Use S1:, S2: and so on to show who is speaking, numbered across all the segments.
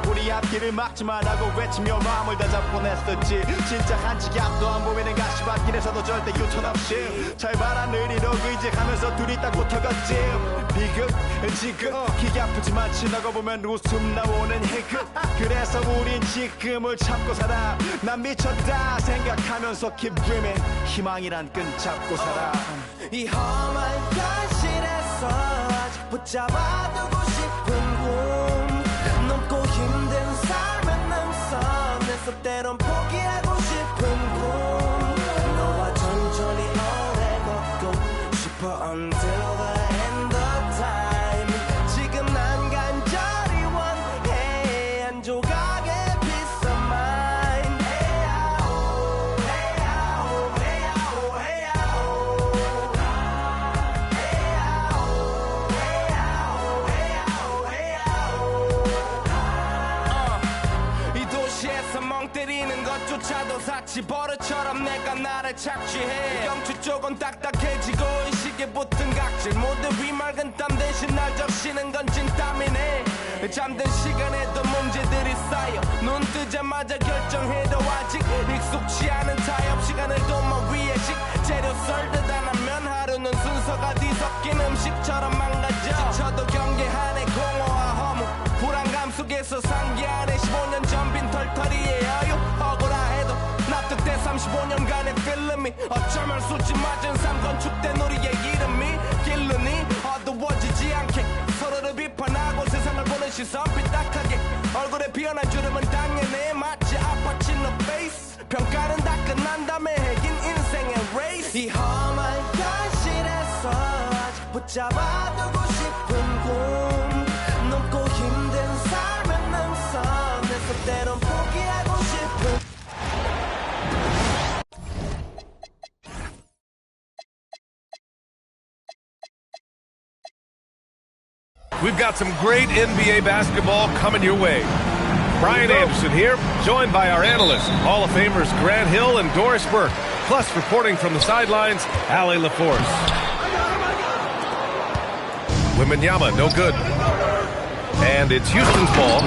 S1: 우리 앞길을 막지 말라고 외치며 마음을 다잡곤 했었지. 진짜 한치 앞도 안 보이는 가시밭길에서도 절대 유턴 없이 잘 봐라 느리로 의지하면서 둘이 딱 붙어갔지. 비극 지금 기가 아프지만 지나고 보면 웃음 나오는 희극. 그래서 우린 지금을 참고 살아. 난 미쳤다 생각하면서 keep dreaming. 희망이란 끈 잡고 살아.
S2: 이 험한 현실에서 아직 붙잡아두고 싶은 꿈. 넘고 힘든 삶의 능선에서 때론 포기하고 싶은 꿈. 너와 천천히 오래 걷고 싶어 until the end of time. 지금 난 간절히 원해 한 조각의 peace of mind. 헤야호 헤야호 헤야호 헤야호 이 도시에서 멍 때리는 것조차도 사치. 버릇처럼 내가 나를 착취해. 경추 쪽은 딱딱해지고 의식에 붙은 각질. 모두 비맑은 땀 대신 날 적시는 건 진땀이네. 잠든 시간에도 문제들이 쌓여 눈 뜨자마자 결정해도 아직 익숙치 않은 타협. 시간을 도마 위에 식재료 썰듯 안 하면 하루는 순서가 뒤섞인 음식처럼 망가져. 지쳐도 경계하네 공허와 허무. 불안감 속에서 상기하네 15년 전 빈 털터리의 여유. 억울해도 납득돼 35년간의 필름이 어쩌면 수치 맞은 삶 건축된 우리의 이름이 길르니 어두워지지 않게 서로를 비판하고 세상을 보는 시선 삐딱하게. 얼굴에 피어난 주름은 당연해 마치 아파친 너 페이스. 평가는 다 끝난 다음에 핵인 인생의 레이스. 이 험한 현실에서 아직 붙잡아두고 싶은 꿈. 넘고 힘든 삶의 능선에서 때론 포기하고 싶은.
S3: We've got some great NBA basketball coming your way. Brian Anderson here, joined by our analysts, Hall of Famers Grant Hill and Doris Burke. Plus, reporting from the sidelines, Allie LaForce. Wembanyama, no good. And it's Houston's ball.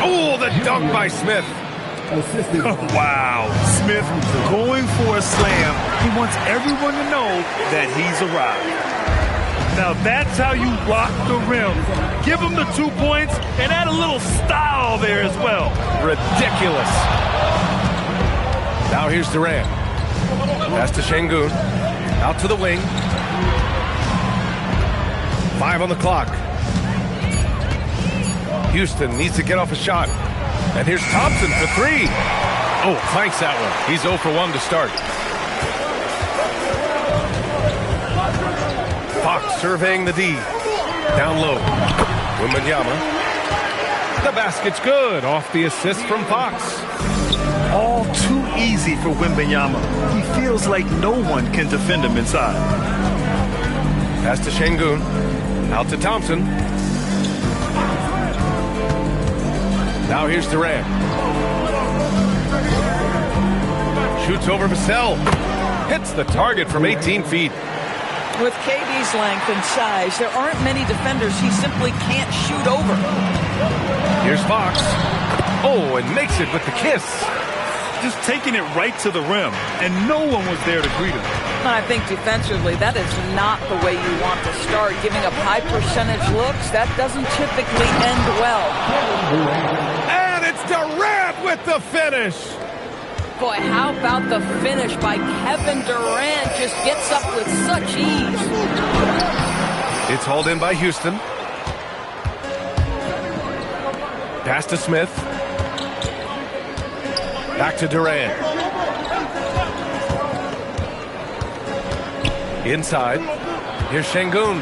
S3: Oh, the dunk by Smith.
S4: Wow, Smith going for a slam. He wants everyone to know that he's arrived. Now that's how you block the rim. Give him the 2 points and add a little style there as well.
S3: Ridiculous. Now here's Durant. Pass to Şengün. Out to the wing. 5 on the clock. Houston needs to get off a shot. And here's Thompson for 3. Oh, clanks that one. He's 0 for 1 to start. Fox surveying the D. Down low. Wembanyama. The basket's good. Off the assist from Fox.
S4: All too easy for Wembanyama. He feels like no one can defend him inside.
S3: Pass to Şengün. Out to Thompson. Now here's Durant. Shoots over Vassell. Hits the target from 18 feet.
S5: With KD's length and size, there aren't many defenders he simply can't shoot over.
S3: Here's Fox. Oh, and makes it with the kiss.
S4: Just taking it right to the rim, and no one was there to greet him.
S5: I think defensively, that is not the way you want to start. Giving up high percentage looks, that doesn't typically end well.
S3: And it's Durant with the finish.
S5: Boy, how about the finish by Kevin Durant? Just gets up with such ease.
S3: It's hauled in by Houston. Pass to Smith. Back to Durant. Inside. Here's Şengün.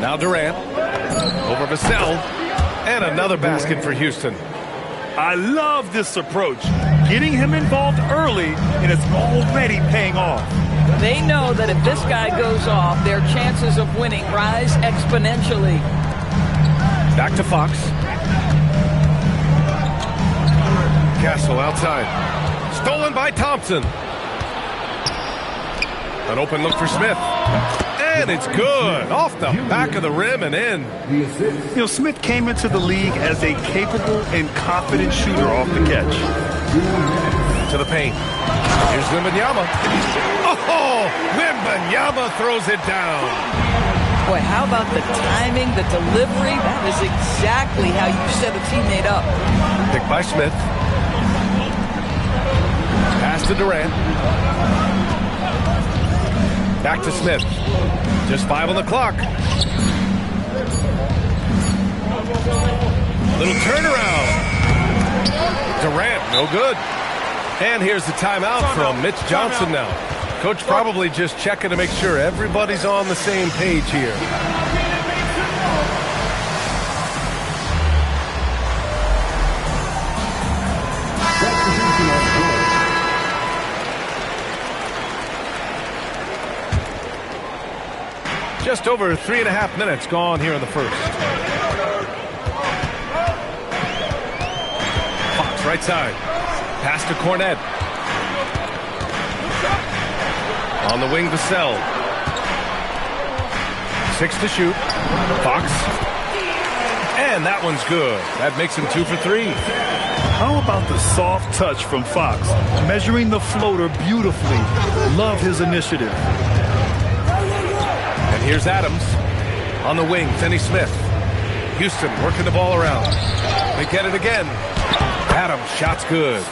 S3: Now Durant. Over Vassell. And another basket for Houston.
S4: I love this approach. Getting him involved early, and it's already paying off.
S5: They know that if this guy goes off, their chances of winning rise exponentially.
S3: Back to Fox. Castle outside. stolen by Thompson. An open look for Smith. And it's good. Off the back of the rim and in.
S4: You know, Smith came into the league as a capable and confident shooter off the catch.
S3: To the paint. Here's Wembanyama. Oh, Wembanyama throws it down.
S5: Boy, how about the timing, the delivery? That is exactly how you set a teammate up.
S3: Picked by Smith. Pass to Durant. Back to Smith. Just 5 on the clock. Little turnaround. Durant, no good. And here's the timeout from Mitch Johnson now. Coach probably just checking to make sure everybody's on the same page here. Just over 3.5 minutes gone here in the first. Fox right side. Pass to Cornette. On the wing, Vassell. 6 to shoot. Fox. And that one's good. That makes him 2 for 3.
S4: How about the soft touch from Fox? Measuring the floater beautifully. Love his initiative.
S3: And here's Adams. On the wing, Finney Smith. Houston working the ball around. They get it again. Adams, shot's good.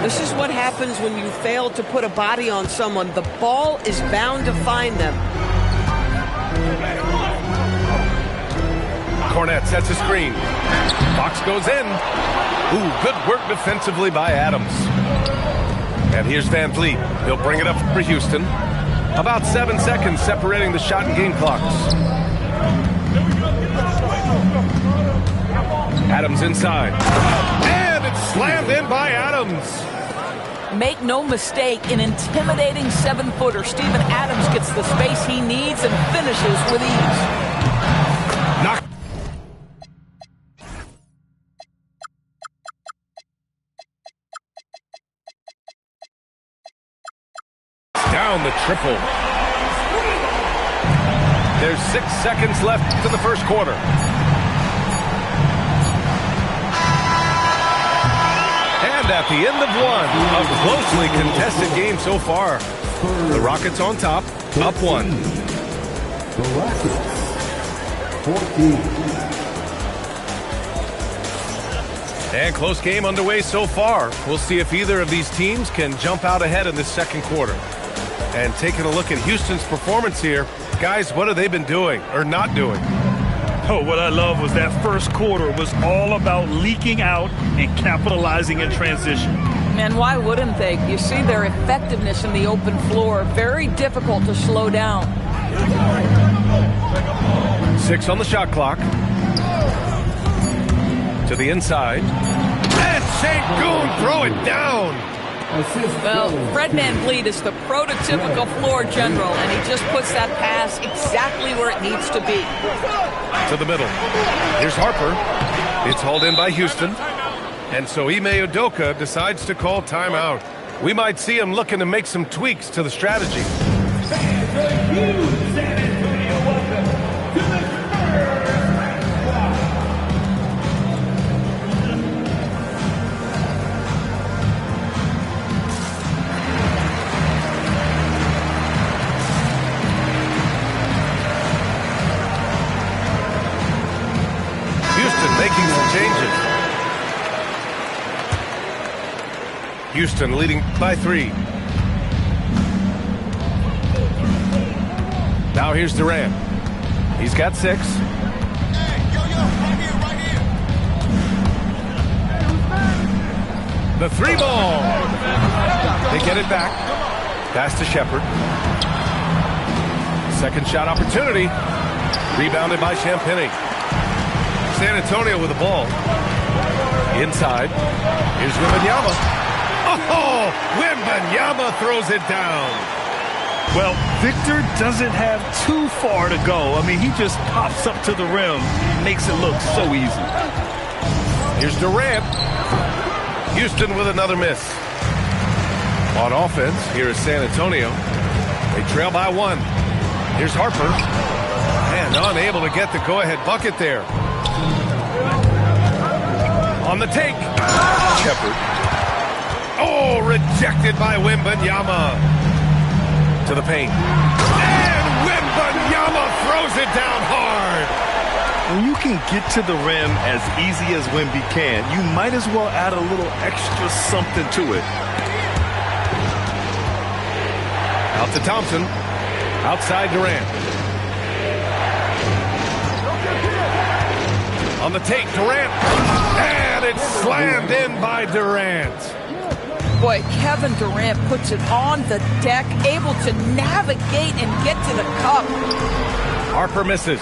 S6: This is what happens when you fail to put a body on someone. The ball is bound to find them.
S3: Cornette sets a screen. Fox goes in. Ooh, good work defensively by Adams. And here's Van Vliet. He'll bring it up for Houston. About 7 seconds separating the shot and game clocks. Adams inside. And it's slammed in by Adams.
S5: Make no mistake, an intimidating 7-footer. Steven Adams gets the space he needs and finishes with ease.
S3: Knock. Down the triple. There's 6 seconds left to the first quarter. And at the end of one, a closely contested game so far. The Rockets on top, up 1.
S7: The Rockets, 14.
S3: And close game underway so far. We'll see if either of these teams can jump out ahead in this second quarter. And taking a look at Houston's performance here, guys, what have they been doing or not doing?
S4: Oh, what I love was that first quarter was all about leaking out and capitalizing in transition.
S5: And why wouldn't they? You see their effectiveness in the open floor. Very difficult to slow down.
S3: 6 on the shot clock. To the inside. And Sengun throw it down.
S5: Well, Fred VanVleet is the prototypical floor general, and he just puts that pass exactly where it needs to be.
S3: To the middle. Here's Harper. It's hauled in by Houston. And so Ime Udoka decides to call timeout. We might see him looking to make some tweaks to the strategy. Making some changes. Houston leading by 3. Now here's Durant. He's got 6.
S1: Right here.
S3: The 3 ball. They get it back. Pass to Shepard. Second shot opportunity. Rebounded by Champagnie. San Antonio with the ball. Inside. Here's Wembanyama. Oh, Wembanyama throws it down.
S4: Well, Victor doesn't have too far to go. I mean, he just pops up to the rim, makes it look so easy.
S3: Here's Durant. Houston with another miss. On offense, here is San Antonio. They trail by 1. Here's Harper. And unable to get the go-ahead bucket there. On the take. Shepard. Oh, rejected by Wembanyama. To the paint. And Wembanyama throws it down hard.
S4: When you can get to the rim as easy as Wemby can, you might as well add a little extra something to it.
S3: Out to Thompson. Outside Durant. On the take, Durant. And it's slammed in by Durant.
S5: Boy, Kevin Durant puts it on the deck, able to navigate and get to the cup.
S3: Harper misses.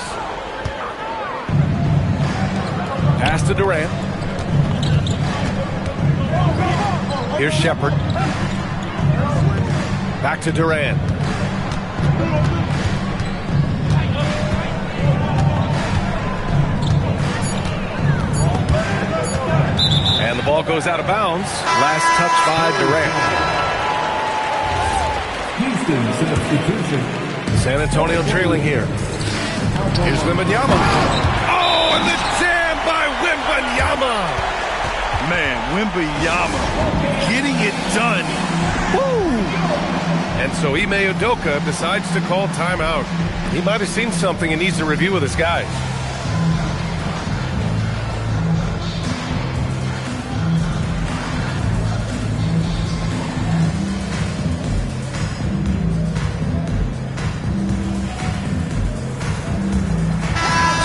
S3: Pass to Durant. Here's Shepard. Back to Durant. And the ball goes out of bounds. Last touch by Durant.
S7: Houston substitution.
S3: San Antonio trailing here. Here's Wembanyama. Oh, and the jam by Wembanyama.
S4: Man, Wembanyama getting it done. Woo!
S3: And so Ime Udoka decides to call timeout. He might have seen something and needs to review with his guys.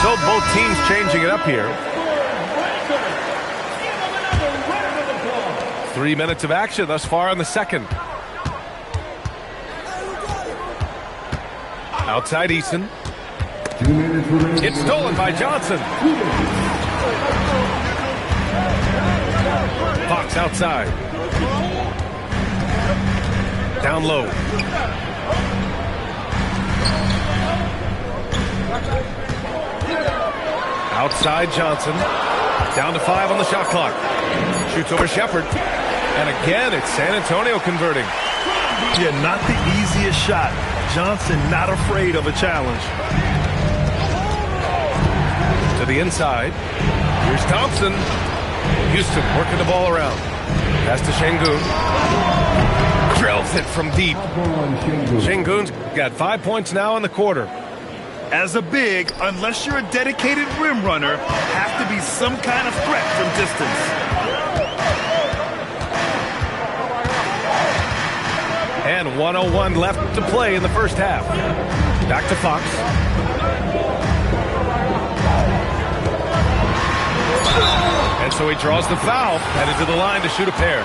S3: So both teams changing it up here. 3 minutes of action thus far in the second. Outside Eason.
S7: 2 minutes remaining.
S3: It's stolen by Johnson. Fox outside. Down low. Outside Johnson. Down to 5 on the shot clock. Shoots over Shepard. And again, it's San Antonio converting.
S4: Yeah, not the easiest shot. Johnson not afraid of a challenge.
S3: To the inside. Here's Thompson. Houston working the ball around. Pass to Şengün. Drills it from deep. Şengün's got 5 points now in the quarter.
S4: As a big, unless you're a dedicated rim runner, have to be some kind of threat from distance.
S3: And 1:01 left to play in the first half. Back to Fox. And so he draws the foul, headed to the line to shoot a pair.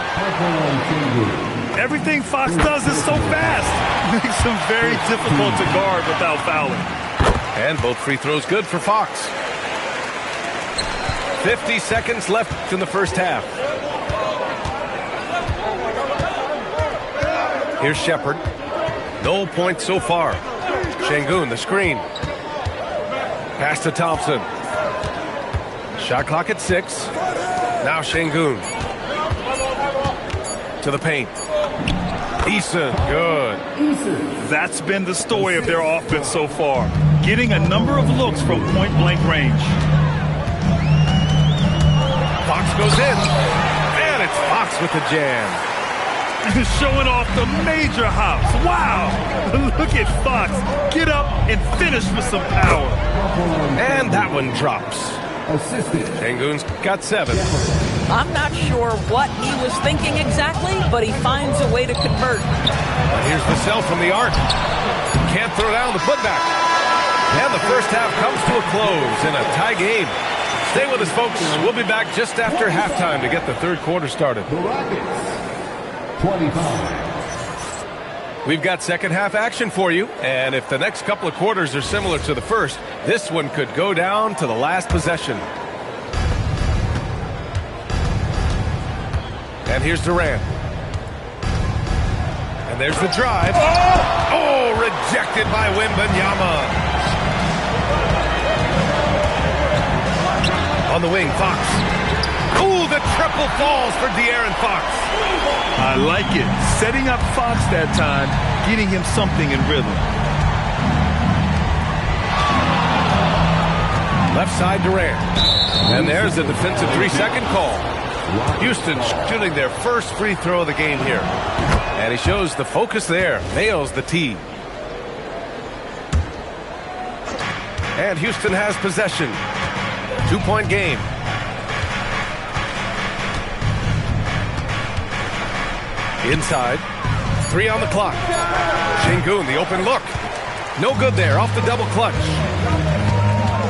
S4: Everything Fox does is so fast. Makes him very difficult to guard without fouling.
S3: And both free throws good for Fox. 50 seconds left in the first half. Here's Shepard. No points so far. Şengün, the screen. Pass to Thompson. Shot clock at 6. Now Şengün. To the paint. Eason, good.
S4: That's been the story of their offense so far. Getting a number of looks from point-blank range.
S3: Fox goes in. And it's Fox with the jam.
S4: Showing off the major hops. Wow. Look at Fox. Get up and finish with some power.
S3: And that one drops. Şengün's got 7.
S5: I'm not sure what he was thinking exactly, but he finds a way to convert.
S3: Here's Vassell from the arc. Can't throw down the putback. And the first half comes to a close in a tie game. Stay with us, folks. We'll be back just after halftime to get the third quarter started.
S7: The Rockets, 25.
S3: We've got second half action for you, and if the next couple of quarters are similar to the first, this one could go down to the last possession. And here's Durant. And there's the drive. Oh, rejected by Wembanyama. On the wing, Fox. Ooh, the triple falls for De'Aaron Fox.
S4: I like it. Setting up Fox that time, getting him something in rhythm.
S3: Left side Durant. And there's a defensive 3-second call. Houston shooting their first free throw of the game here. And he shows the focus there. Nails the tee. And Houston has possession. 2-point game. Inside. 3 on the clock. Şengün, the open look. No good there. Off the double clutch.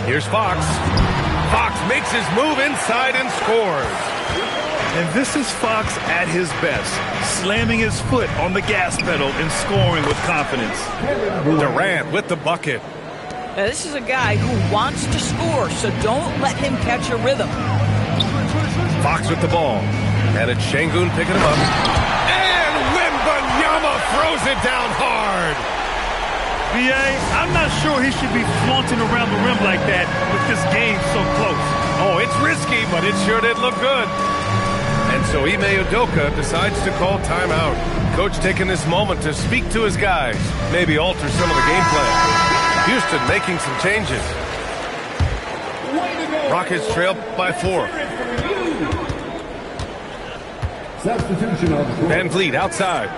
S3: Here's Fox. Fox makes his move inside and scores.
S4: And this is Fox at his best, slamming his foot on the gas pedal and scoring with confidence.
S3: Durant with the bucket.
S5: Now, this is a guy who wants to score, so don't let him catch a rhythm.
S3: Fox with the ball. And it's Şengün picking him up. And Wembanyama throws it down hard.
S4: B.A., I'm not sure he should be flaunting around the rim like that with this game so close.
S3: Oh, it's risky, but it sure did look good. And so Ime Udoka decides to call timeout. Coach taking this moment to speak to his guys, maybe alter some of the game plan. Houston making some changes. Rockets trail by 4.
S7: Substitution on the court.
S3: Van Vliet outside.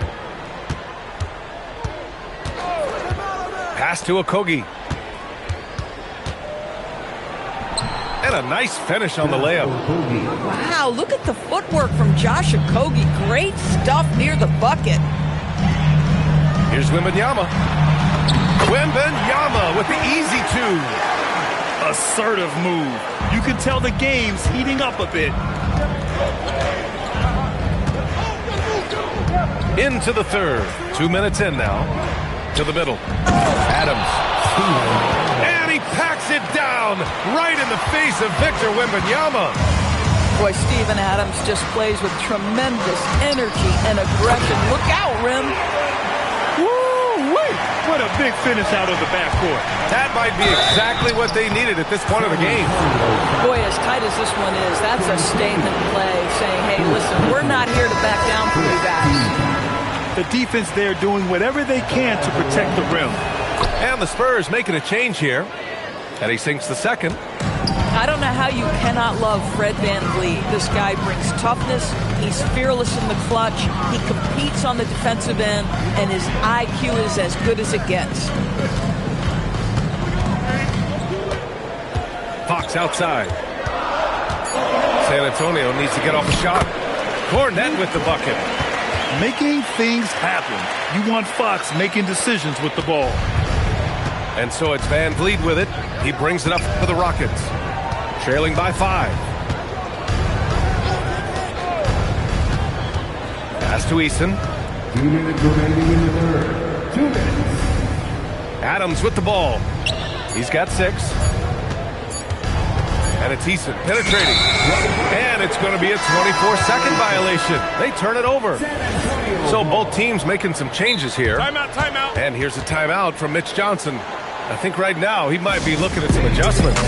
S3: Pass to Okogie. And a nice finish on the layup.
S5: Wow, look at the footwork from Josh Okogie. Great stuff near the bucket.
S3: Here's Wembanyama. Wembanyama with the easy 2.
S4: Assertive move. You can tell the game's heating up a bit.
S3: Into the third. 2 minutes in now. To the middle. Adams. And he packs it down right in the face of Victor Wembanyama.
S5: Boy, Steven Adams just plays with tremendous energy and aggression. Look out, Rim.
S4: Woo-wee! What a big finish out of the backcourt.
S3: That might be exactly what they needed at this point of the game.
S5: Boy, as tight as this one is, that's a statement play saying, hey, listen, we're not here to back down from you guys.
S4: The defense there doing whatever they can to protect the rim.
S3: And the Spurs making a change here. And he sinks the second.
S5: I don't know how you cannot love Fred VanVleet. This guy brings toughness. He's fearless in the clutch. He competes on the defensive end, and his IQ is as good as it gets.
S3: Fox outside. San Antonio needs to get off a shot. Kornet with the bucket.
S4: Making things happen. You want Fox making decisions with the ball.
S3: And so it's Van Vliet with it. He brings it up for the Rockets. Trailing by 5. Pass to Eason.
S7: 2 minutes remaining in the third. 2 minutes.
S3: Adams with the ball. He's got 6. And it's Eason penetrating. And it's going to be a 24-second violation. They turn it over. So both teams making some changes here.
S4: Timeout, timeout.
S3: And here's a timeout from Mitch Johnson. I think right now he might be looking at some adjustments.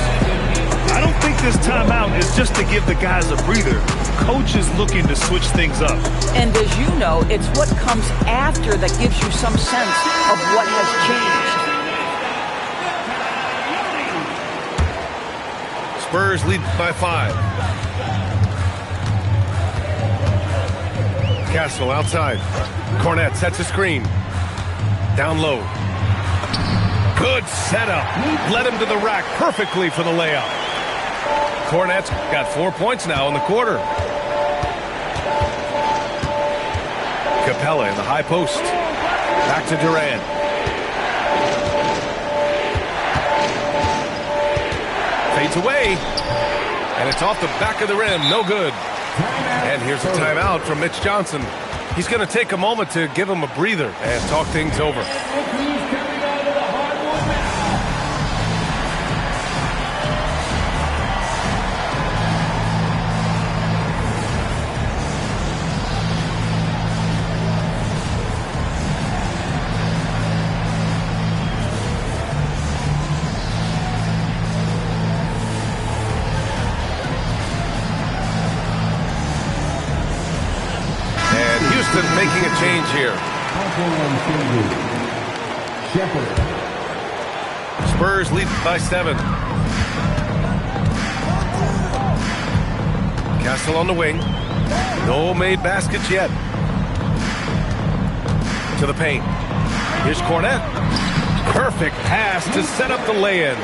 S4: I don't think this timeout is just to give the guys a breather. Coach is looking to switch things up.
S5: And as you know, it's what comes after that gives you some sense of what has changed.
S3: Spurs lead by 5. Castle outside. Kornet sets a screen. Down low. Good setup. Led him to the rack perfectly for the layup. Kornet's got 4 points now in the quarter. Capella in the high post. Back to Durant. Fades away. And it's off the back of the rim. No good. And here's a timeout from Mitch Johnson. He's going to take a moment to give him a breather and talk things over.
S7: Shepherd.
S3: Spurs lead by 7. Castle on the wing. No made baskets yet. To the paint. Here's Cornette. Perfect pass to set up the lay-in.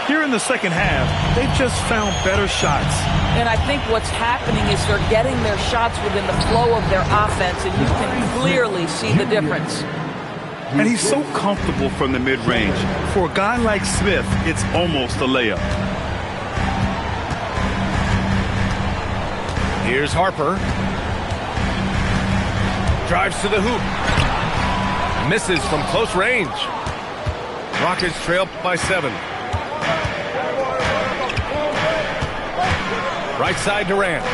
S4: Here in the second half, they've just found better shots.
S5: And I think what's happening is they're getting their shots within the flow of their offense, and you can clearly see the difference.
S4: And he's so comfortable from the mid-range. For a guy like Smith, it's almost a layup.
S3: Here's Harper. Drives to the hoop. Misses from close range. Rockets trail by 7. Right side Durant.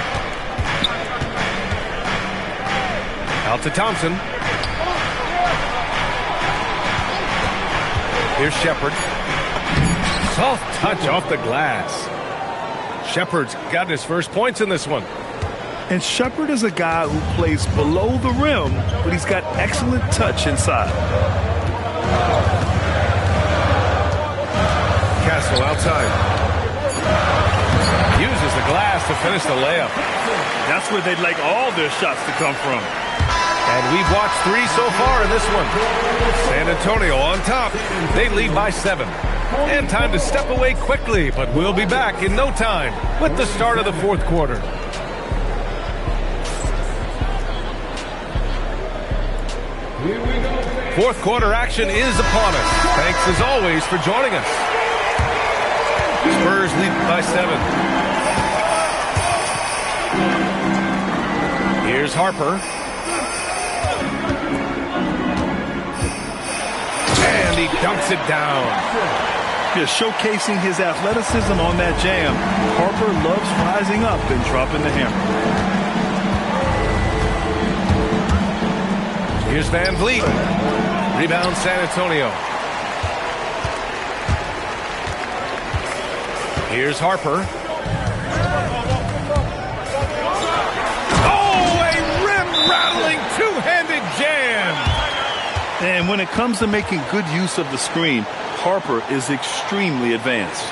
S3: Out to Thompson. Here's Shepherd. Soft touch off the glass. Shepherd's got his first points in this one.
S4: And Shepherd is a guy who plays below the rim, but he's got excellent touch inside.
S3: Castle outside. Uses the glass to finish the layup.
S4: That's where they'd like all their shots to come from.
S3: And we've watched 3 so far in this one. San Antonio on top. They lead by 7. And time to step away quickly, but we'll be back in no time with the start of the fourth quarter. Fourth quarter action is upon us. Thanks as always for joining us. Spurs lead by 7. Here's Harper. And he dunks it down.
S4: Just showcasing his athleticism on that jam. Harper loves rising up and dropping the hammer.
S3: Here's Van Vliet. Rebound San Antonio. Here's Harper. Oh, a rim-rattling two-handed jam.
S4: And when it comes to making good use of the screen, Harper is extremely advanced.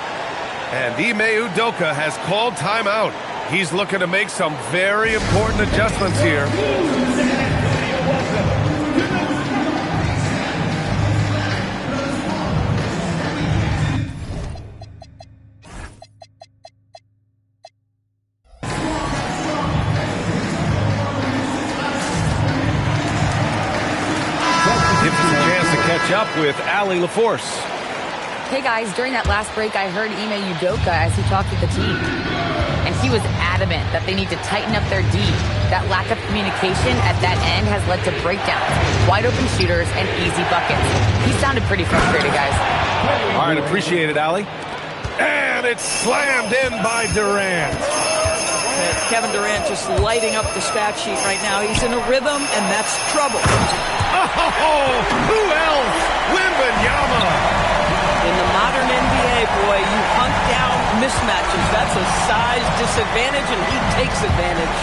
S3: And Ime Udoka has called timeout. He's looking to make some very important adjustments here. Up with Allie LaForce.
S8: Hey guys, during that last break, I heard Ime Udoka as he talked with the team. And he was adamant that they need to tighten up their D. That lack of communication at that end has led to breakdowns, wide open shooters, and easy buckets. He sounded pretty frustrated, guys.
S3: All right, appreciate it, Allie. And it's slammed in by Durant.
S5: And Kevin Durant just lighting up the stat sheet right now. He's in a rhythm, and that's trouble.
S3: Oh, who else? Wembanyama.
S5: In the modern NBA, boy, you hunt down mismatches. That's a size disadvantage, and he takes advantage.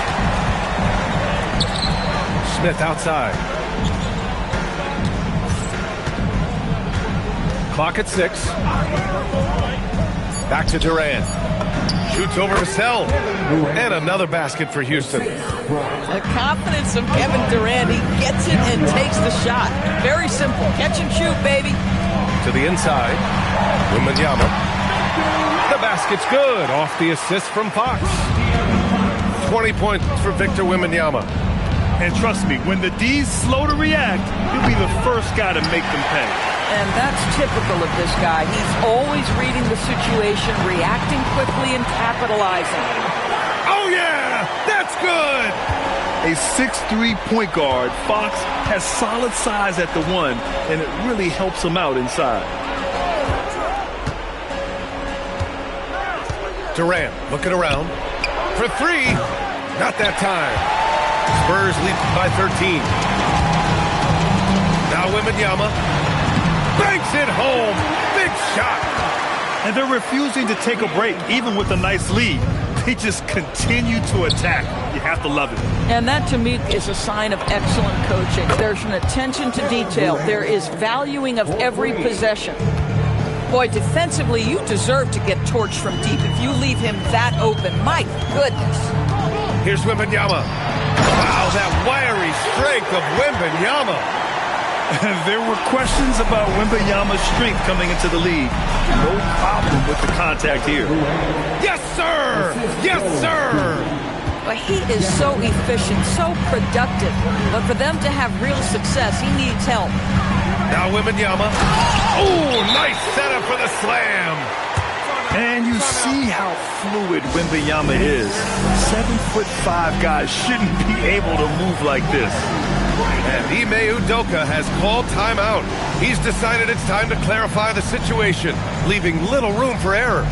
S3: Smith outside. Clock at 6. Back to Durant. Shoots over Vassell. And another basket for Houston.
S5: The confidence of Kevin Durant. He gets it and takes the shot. Very simple. Catch and shoot, baby.
S3: To the inside. Wembanyama. The basket's good. Off the assist from Fox. 20 points for Victor Wembanyama.
S4: And trust me, when the D's slow to react, he'll be the first guy to make them pay.
S5: And that's typical of this guy. He's always reading the situation, reacting quickly, and capitalizing.
S3: Oh, yeah! That's good!
S4: A 6'3" point guard, Fox has solid size at the 1, and it really helps him out inside.
S3: Durant looking around. For 3. Not that time. Spurs lead by 13. Now Wembanyama. Banks it home. Big shot.
S4: And they're refusing to take a break, even with a nice lead. He just continued to attack. You have to love it.
S5: And that, to me, is a sign of excellent coaching. There's an attention to detail. There is valuing of every possession. Boy, defensively, you deserve to get torched from deep if you leave him that open. My goodness.
S3: Here's Wembanyama. Wow, that wiry strength of Wembanyama.
S4: There were questions about Wembanyama's strength coming into the league. No problem with the contact here.
S3: Yes, sir! Yes, sir!
S5: But he is so efficient, so productive. But for them to have real success, he needs help.
S3: Now Wembanyama. Oh, nice setup for the slam.
S4: And you see how fluid Wembanyama is. 7'5" guys shouldn't be able to move like this.
S3: And Ime Udoka has called timeout. He's decided it's time to clarify the situation, leaving little room for error.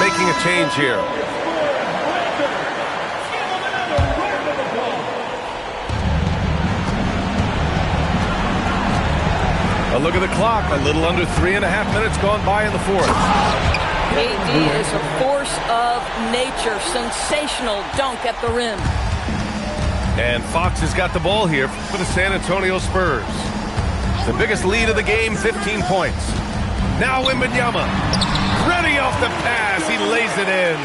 S3: Making a change here. A look at the clock. A little under 3.5 minutes gone by in the fourth.
S5: KD is a force of nature. Sensational dunk at the rim.
S3: And Fox has got the ball here for the San Antonio Spurs. The biggest lead of the game, 15 points. Now Wembanyama. Ready off the pass, he lays it in.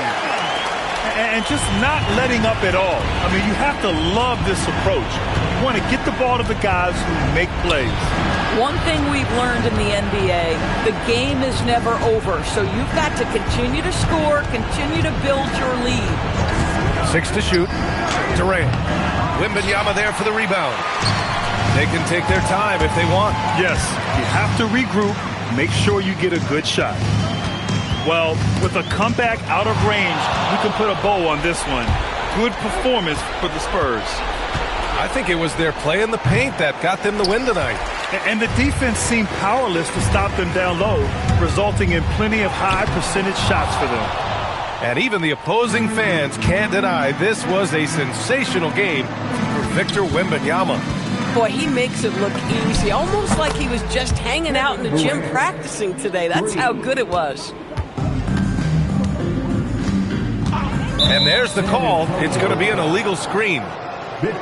S4: And just not letting up at all. I mean, you have to love this approach. You want to get the ball to the guys who make plays.
S5: One thing we've learned in the NBA, the game is never over. So you've got to continue to score, continue to build your lead.
S3: 6 to shoot. Durant. Wembanyama there for the rebound. They can take their time if they want.
S4: Yes, you have to regroup. Make sure you get a good shot. Well, with a comeback out of range, we can put a bow on this one. Good performance for the Spurs.
S3: I think it was their play in the paint that got them the win tonight.
S4: And the defense seemed powerless to stop them down low, resulting in plenty of high percentage shots for them.
S3: And even the opposing fans can't deny this was a sensational game for Victor Wembanyama.
S6: Boy, he makes it look easy, almost like he was just hanging out in the gym practicing today. That's how good it was.
S3: And there's the call. It's going to be an illegal screen.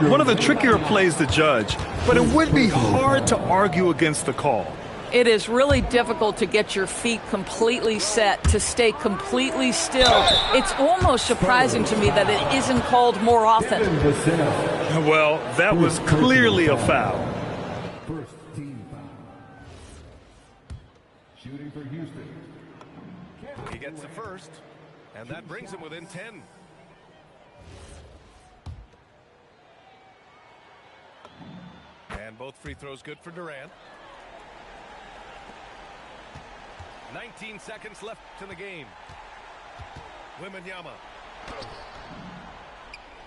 S4: One of the trickier plays to judge, but it would be hard to argue against the call.
S5: It is really difficult to get your feet completely set, to stay completely still. It's almost surprising to me that it isn't called more often.
S4: Well, that was clearly a foul.
S7: First team foul. Shooting for Houston.
S3: He gets the first, and that brings him within 10. And both free throws good for Durant. 19 seconds left in the game. Wembanyama.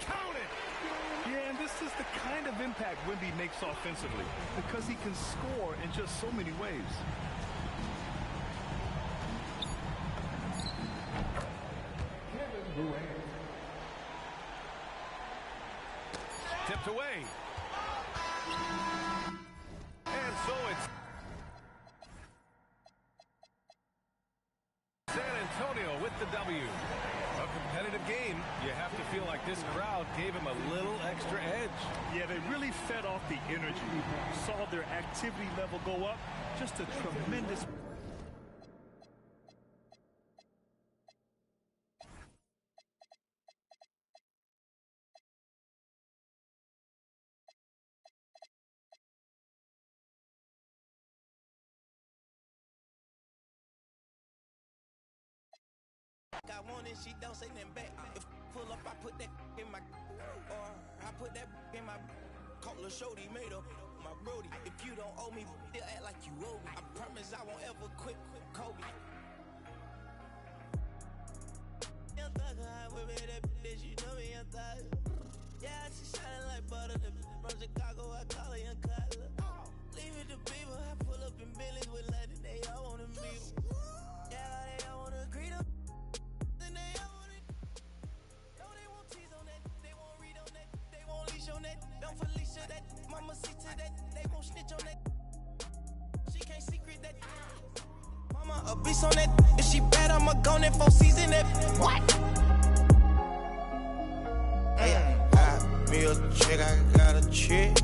S3: Count it!
S4: Yeah, and this is the kind of impact Wemby makes offensively because he can score in just so many ways.
S3: Tipped away. And so it's San Antonio with the W. A competitive game. You have to feel like this crowd gave him a little extra edge.
S4: Yeah, they really fed off the energy. You saw their activity level go up. Just a tremendous...
S9: I want it, she don't say nothing back. If pull up, I put that in my, or I put that in my, call her shorty, made up my brody. If you don't owe me, they'll act like you owe me. I promise I won't ever quit Kobe. a thugger, I whip it, that bitch, you know me, I'm thugger. Yeah, she shining like butter, the from Chicago, I call her Young Cutler. Leave it to people, I pull up in Billy's with London, they all wanna meet. Yeah, they all wanna greet them. Then they all wanna. No, they won't tease on that, they won't read on that, they won't leash on that. Don't Felicia that, mama see to that, they won't snitch on that. She can't secret that. Mama a beast on that, if she bad, I'ma go in 4 season that. What? Hey, got me a chick, I got a chick.